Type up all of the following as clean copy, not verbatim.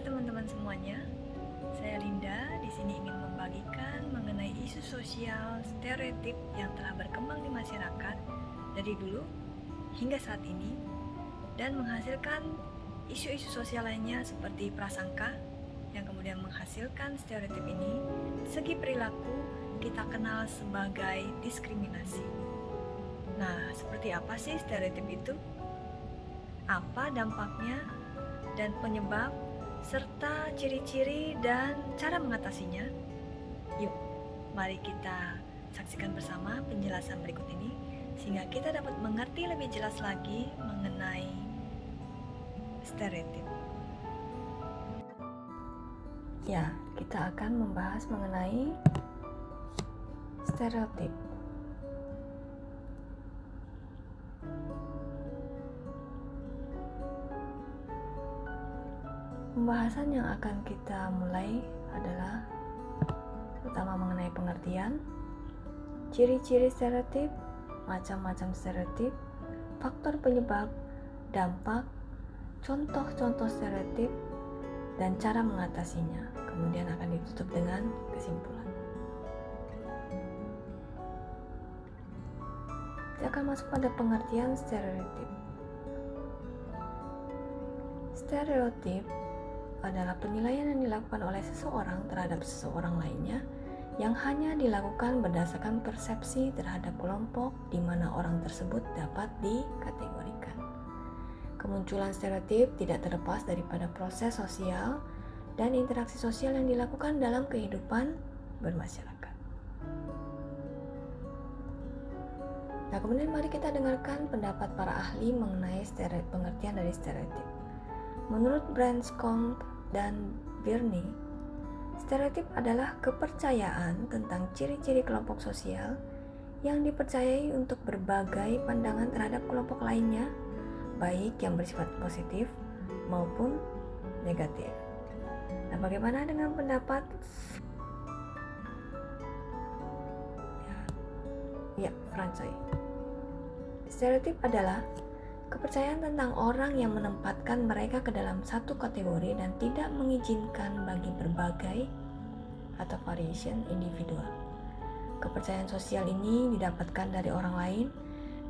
teman-teman semuanya. Saya Linda, di sini ingin membagikan mengenai isu sosial stereotip yang telah berkembang di masyarakat dari dulu hingga saat ini dan menghasilkan isu-isu sosial lainnya seperti prasangka yang kemudian menghasilkan stereotip ini. Segi perilaku kita kenal sebagai diskriminasi. Nah, seperti apa sih stereotip itu? Apa dampaknya dan penyebab serta ciri-ciri dan cara mengatasinya? Yuk, mari kita saksikan bersama penjelasan berikut ini sehingga kita dapat mengerti lebih jelas lagi mengenai stereotip. Ya, kita akan membahas mengenai stereotip. Pembahasan yang akan kita mulai adalah pertama mengenai pengertian, ciri-ciri stereotip, macam-macam stereotip, faktor penyebab, dampak, contoh-contoh stereotip, dan cara mengatasinya. Kemudian akan ditutup dengan kesimpulan. Kita akan masuk pada pengertian stereotip. Stereotip adalah penilaian yang dilakukan oleh seseorang terhadap seseorang lainnya yang hanya dilakukan berdasarkan persepsi terhadap kelompok di mana orang tersebut dapat dikategorikan. Kemunculan stereotip tidak terlepas daripada proses sosial dan interaksi sosial yang dilakukan dalam kehidupan bermasyarakat. Nah, kemudian mari kita dengarkan pendapat para ahli mengenai pengertian dari stereotip. Menurut Branscombe dan Birney, stereotip adalah kepercayaan tentang ciri-ciri kelompok sosial yang dipercayai untuk berbagai pandangan terhadap kelompok lainnya, baik yang bersifat positif maupun negatif. Nah, bagaimana dengan pendapat? Ya, Francois. Stereotip adalah kepercayaan tentang orang yang menempatkan mereka ke dalam satu kategori dan tidak mengizinkan bagi berbagai atau variation individual. Kepercayaan sosial ini didapatkan dari orang lain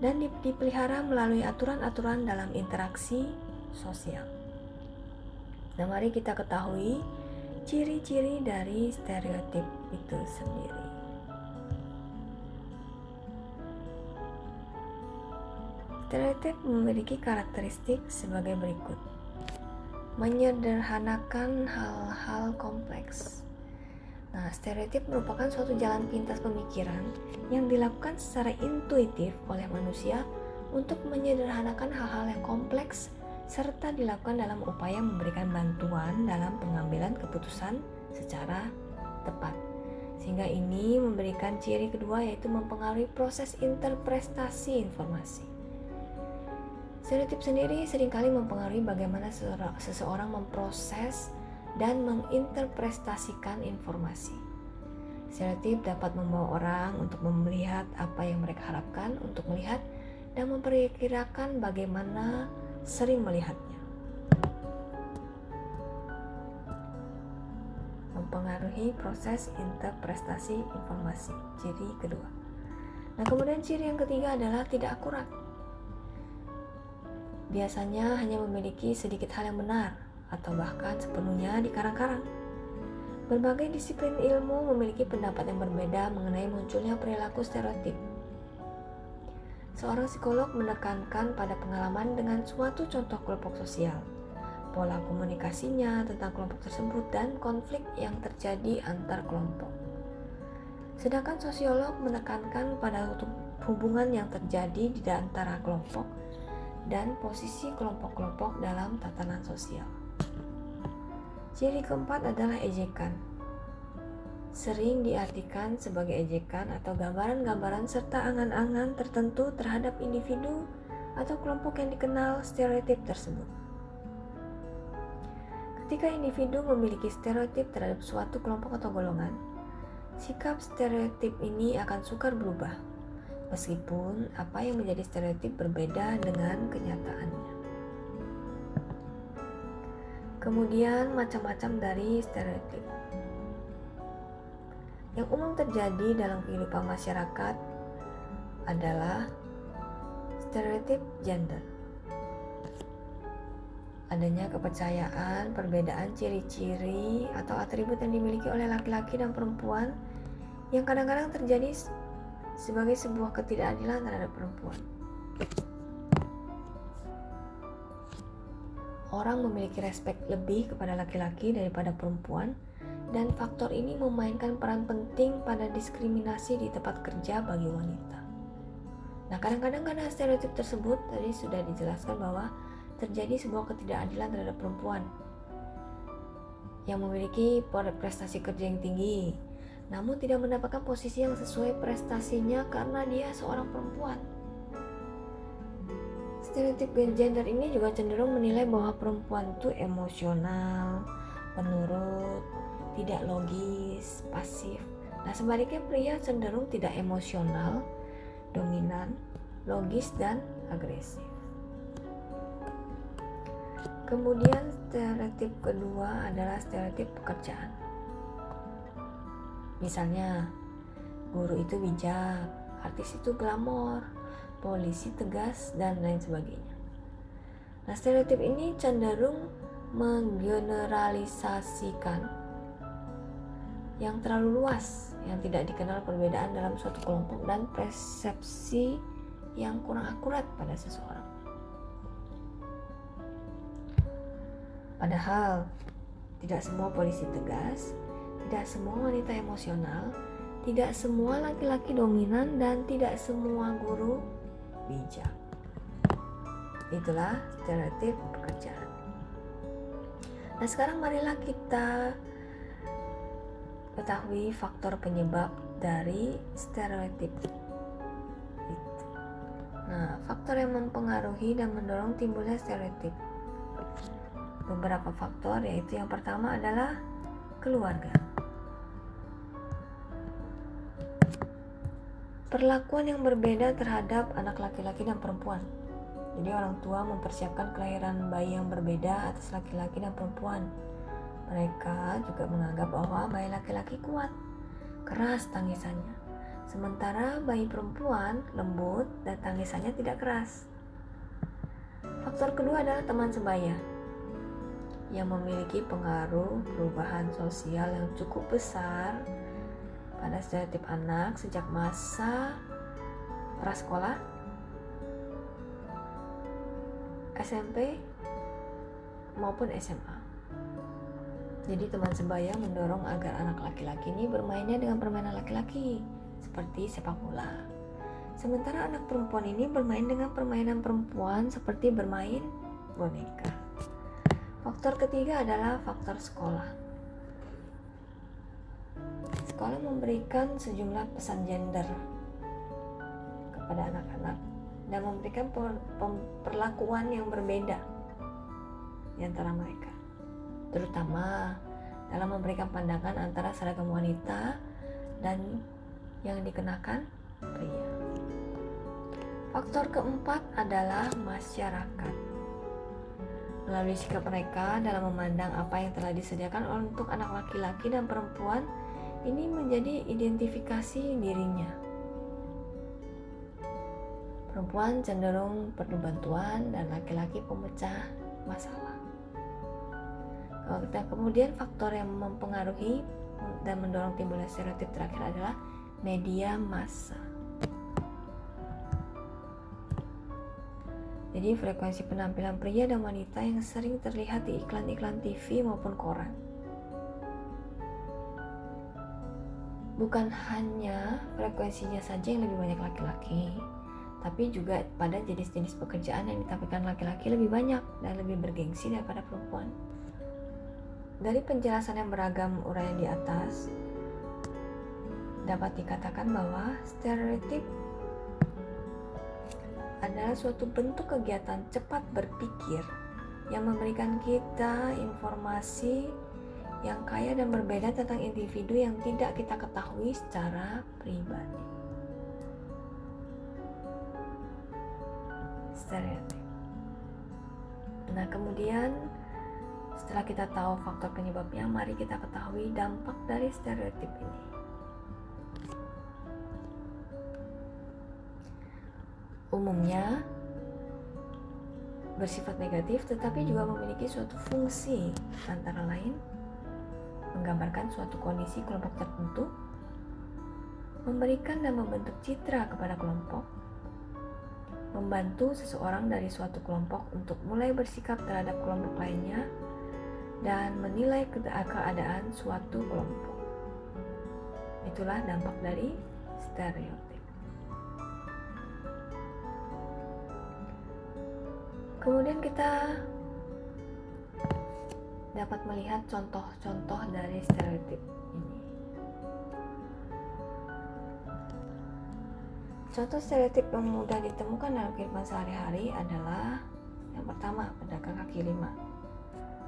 dan dipelihara melalui aturan-aturan dalam interaksi sosial. Nah, mari kita ketahui ciri-ciri dari stereotip itu sendiri. Stereotip memiliki karakteristik sebagai berikut. Menyederhanakan hal-hal kompleks. Nah, stereotip merupakan suatu jalan pintas pemikiran yang dilakukan secara intuitif oleh manusia untuk menyederhanakan hal-hal yang kompleks serta dilakukan dalam upaya memberikan bantuan dalam pengambilan keputusan secara tepat. Sehingga ini memberikan ciri kedua, yaitu mempengaruhi proses interpretasi informasi. Stereotip sendiri seringkali mempengaruhi bagaimana seseorang memproses dan menginterpretasikan informasi. Stereotip dapat membawa orang untuk melihat apa yang mereka harapkan untuk melihat dan memperkirakan bagaimana sering melihatnya. Mempengaruhi proses interpretasi informasi, ciri kedua. Nah, kemudian ciri yang ketiga adalah tidak akurat. Biasanya hanya memiliki sedikit hal yang benar atau bahkan sepenuhnya dikarang-karang. Berbagai disiplin ilmu memiliki pendapat yang berbeda mengenai munculnya perilaku stereotip. Seorang psikolog menekankan pada pengalaman dengan suatu contoh kelompok sosial, pola komunikasinya tentang kelompok tersebut, dan konflik yang terjadi antar kelompok. Sedangkan sosiolog menekankan pada hubungan yang terjadi di antara kelompok dan posisi kelompok-kelompok dalam tatanan sosial. Ciri keempat adalah ejekan. Sering diartikan sebagai ejekan atau gambaran-gambaran serta angan-angan tertentu terhadap individu atau kelompok yang dikenal stereotip tersebut. Ketika individu memiliki stereotip terhadap suatu kelompok atau golongan, sikap stereotip ini akan sukar berubah, meskipun apa yang menjadi stereotip berbeda dengan kenyataannya. Kemudian macam-macam dari stereotip. Yang umum terjadi dalam kehidupan masyarakat adalah stereotip gender. Adanya kepercayaan, perbedaan ciri-ciri atau atribut yang dimiliki oleh laki-laki dan perempuan yang kadang-kadang terjadi sebagai sebuah ketidakadilan terhadap perempuan. Orang memiliki respek lebih kepada laki-laki daripada perempuan, dan faktor ini memainkan peran penting pada diskriminasi di tempat kerja bagi wanita. Nah, kadang-kadang karena stereotip tersebut tadi sudah dijelaskan bahwa terjadi sebuah ketidakadilan terhadap perempuan yang memiliki prestasi kerja yang tinggi, namun tidak mendapatkan posisi yang sesuai prestasinya karena dia seorang perempuan. Stereotip gender ini juga cenderung menilai bahwa perempuan itu emosional, penurut, tidak logis, pasif. Nah, sebaliknya pria cenderung tidak emosional, dominan, logis, dan agresif. Kemudian stereotip kedua adalah stereotip pekerjaan. Misalnya, guru itu bijak, artis itu glamor, polisi tegas, dan lain sebagainya. Nah, stereotip ini cenderung menggeneralisasikan yang terlalu luas, yang tidak dikenal perbedaan dalam suatu kelompok, dan persepsi yang kurang akurat pada seseorang. Padahal tidak semua polisi tegas, tidak semua wanita emosional, tidak semua laki-laki dominan, dan tidak semua guru bijak. Itulah stereotip pekerjaan. Nah, sekarang marilah kita ketahui faktor penyebab dari stereotip itu. Nah, faktor yang mempengaruhi dan mendorong timbulnya stereotip. Beberapa faktor, yaitu yang pertama adalah keluarga. Perlakuan yang berbeda terhadap anak laki-laki dan perempuan. Jadi orang tua mempersiapkan kelahiran bayi yang berbeda atas laki-laki dan perempuan. Mereka juga menganggap bahwa bayi laki-laki kuat, keras tangisannya, sementara bayi perempuan lembut dan tangisannya tidak keras. Faktor kedua adalah teman sebaya, yang memiliki pengaruh perubahan sosial yang cukup besar pada stereotip anak sejak masa prasekolah, SMP, maupun SMA. Jadi teman sebaya mendorong agar anak laki-laki ini bermainnya dengan permainan laki-laki, seperti sepak bola. Sementara anak perempuan ini bermain dengan permainan perempuan seperti bermain boneka. Faktor ketiga adalah faktor sekolah. Sekolah memberikan sejumlah pesan gender kepada anak-anak dan memberikan perlakuan yang berbeda di antara mereka, terutama dalam memberikan pandangan antara seragam wanita dan yang dikenakan pria. Faktor keempat adalah masyarakat. Melalui sikap mereka dalam memandang apa yang telah disediakan untuk anak laki-laki dan perempuan, ini menjadi identifikasi dirinya. Perempuan cenderung perlu bantuan dan laki-laki pemecah masalah. Kemudian faktor yang mempengaruhi dan mendorong timbulnya stereotip terakhir adalah media massa. Jadi frekuensi penampilan pria dan wanita yang sering terlihat di iklan-iklan TV maupun koran. Bukan hanya frekuensinya saja yang lebih banyak laki-laki, tapi juga pada jenis-jenis pekerjaan yang ditampilkan laki-laki lebih banyak dan lebih bergengsi daripada perempuan. Dari penjelasan yang beragam uraian di atas, dapat dikatakan bahwa stereotip adalah suatu bentuk kegiatan cepat berpikir yang memberikan kita informasi yang kaya dan berbeda tentang individu yang tidak kita ketahui secara pribadi. Stereotip. Nah, kemudian Setelah kita tahu faktor penyebabnya, mari kita ketahui dampak dari stereotip ini. Umumnya bersifat negatif, tetapi juga memiliki suatu fungsi, antara lain menggambarkan suatu kondisi kelompok tertentu, memberikan dan membentuk citra kepada kelompok, membantu seseorang dari suatu kelompok untuk mulai bersikap terhadap kelompok lainnya, dan menilai keadaan suatu kelompok. Itulah dampak dari stereotip. Kemudian kita dapat melihat contoh-contoh dari stereotip ini. Contoh stereotip yang mudah ditemukan dalam kehidupan sehari-hari adalah yang pertama, pedagang kaki lima.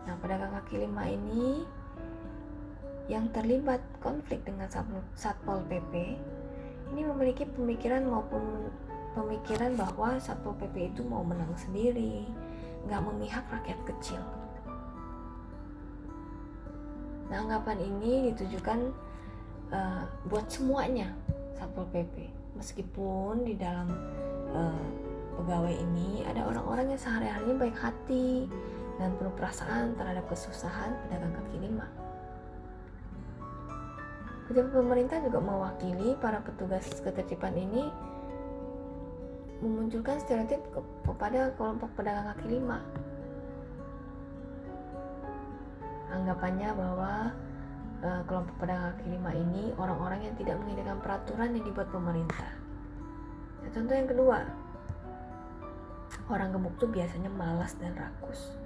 Nah, pedagang kaki lima ini yang terlibat konflik dengan Satpol PP ini memiliki pemikiran bahwa Satpol PP itu mau menang sendiri, nggak memihak rakyat kecil. Nah, anggapan ini ditujukan buat semuanya Satpol PP, meskipun di dalam pegawai ini ada orang-orang yang sehari-harinya baik hati dan penuh perasaan terhadap kesusahan pedagang kaki lima. Pejabat pemerintah juga mewakili para petugas ketertiban ini memunculkan stereotip kepada kelompok pedagang kaki lima. Anggapannya bahwa kelompok pedagang kaki lima ini orang-orang yang tidak mengindahkan peraturan yang dibuat pemerintah. Nah, contoh yang kedua, orang gemuk tuh biasanya malas dan rakus.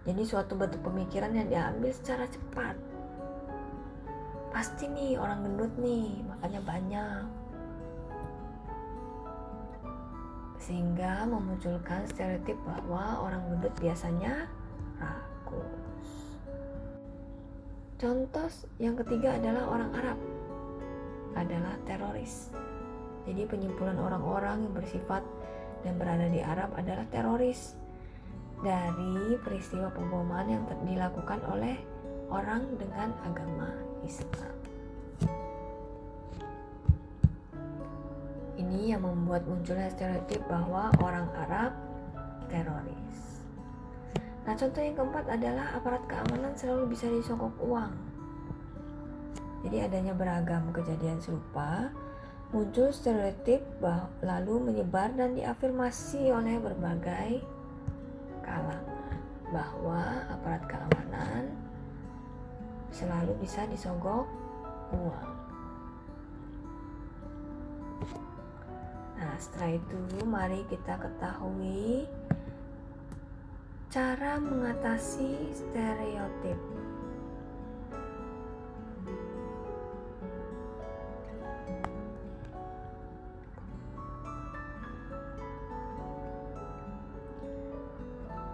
Jadi suatu bentuk pemikiran yang diambil secara cepat. Pasti nih orang gendut nih, makanya banyak. Sehingga memunculkan stereotip bahwa orang gendut biasanya rakus. Contoh yang ketiga adalah orang Arab adalah teroris. Jadi penyimpulan orang-orang yang bersifat dan berada di Arab adalah teroris dari peristiwa pemboman yang dilakukan oleh orang dengan agama Islam. Ini yang membuat munculnya stereotip bahwa orang Arab teroris. Nah, contoh yang keempat adalah aparat keamanan selalu bisa disogok uang. Jadi adanya beragam kejadian serupa, muncul stereotip lalu menyebar dan diafirmasi oleh berbagai kalangan bahwa aparat keamanan selalu bisa disogok uang. Nah, setelah itu mari kita ketahui cara mengatasi stereotip.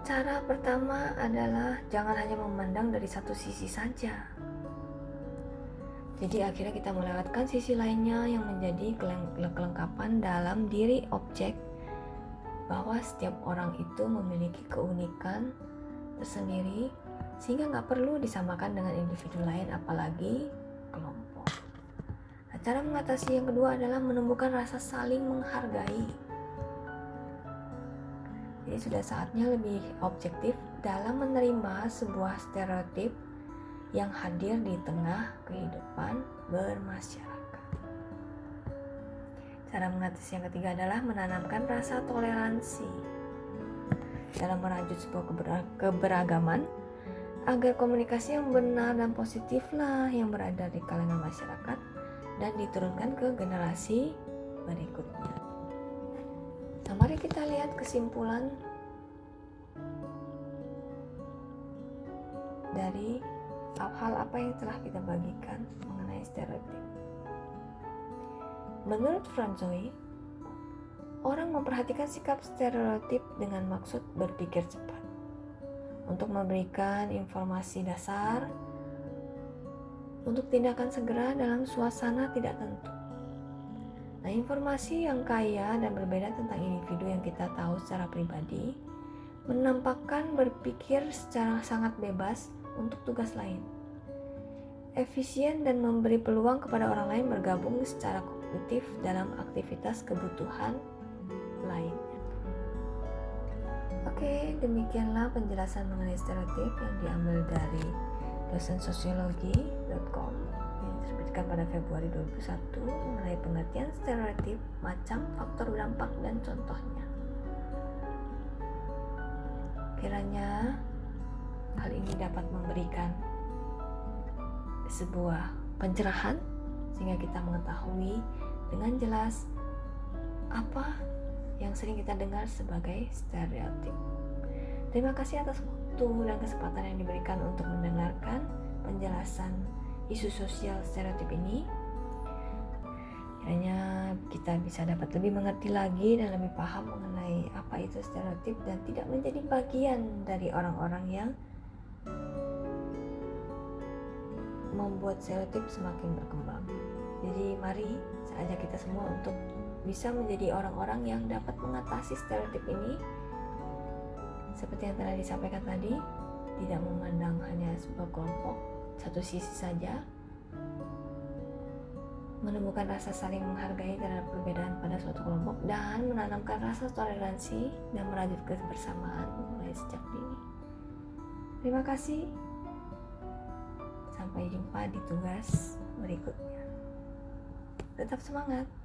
Cara pertama adalah jangan hanya memandang dari satu sisi saja. Jadi akhirnya kita melewatkan sisi lainnya yang menjadi kelengkapan dalam diri objek, bahwa setiap orang itu memiliki keunikan tersendiri sehingga nggak perlu disamakan dengan individu lain, apalagi kelompok. Nah, cara mengatasi yang kedua adalah menumbuhkan rasa saling menghargai. Jadi sudah saatnya lebih objektif dalam menerima sebuah stereotip yang hadir di tengah kehidupan bermasyarakat. Cara mengatasi yang ketiga adalah menanamkan rasa toleransi dalam merajut sebuah keberagaman agar komunikasi yang benar dan positiflah yang berada di kalangan masyarakat dan diturunkan ke generasi berikutnya. Nah, mari kita lihat kesimpulan dari hal apa yang telah kita bagikan mengenai stereotip. Menurut Franzoy, orang memperhatikan sikap stereotip dengan maksud berpikir cepat untuk memberikan informasi dasar untuk tindakan segera dalam suasana tidak tentu. Nah, informasi yang kaya dan berbeda tentang individu yang kita tahu secara pribadi menampakkan berpikir secara sangat bebas untuk tugas lain, efisien dan memberi peluang kepada orang lain bergabung secara kognitif dalam aktivitas kebutuhan lain. Oke, demikianlah penjelasan mengenai stereotip yang diambil dari dosensosiologi.com yang diterbitkan pada Februari 2021 mengenai pengertian stereotip, macam, faktor dampak, dan contohnya. Kiranya hal ini dapat memberikan sebuah pencerahan sehingga kita mengetahui dengan jelas apa yang sering kita dengar sebagai stereotip. Terima kasih atas waktu dan kesempatan yang diberikan untuk mendengarkan penjelasan isu sosial stereotip ini. Kiranya kita bisa dapat lebih mengerti lagi dan lebih paham mengenai apa itu stereotip dan tidak menjadi bagian dari orang-orang yang membuat stereotip semakin berkembang. Jadi mari saya ajak kita semua untuk bisa menjadi orang-orang yang dapat mengatasi stereotip ini. Seperti yang telah disampaikan tadi, tidak memandang hanya sebuah kelompok, satu sisi saja, menemukan rasa saling menghargai terhadap perbedaan pada suatu kelompok, dan menanamkan rasa toleransi dan merajut kebersamaan mulai sejak dini. Terima kasih. Sampai jumpa di tugas berikutnya. Tetap semangat.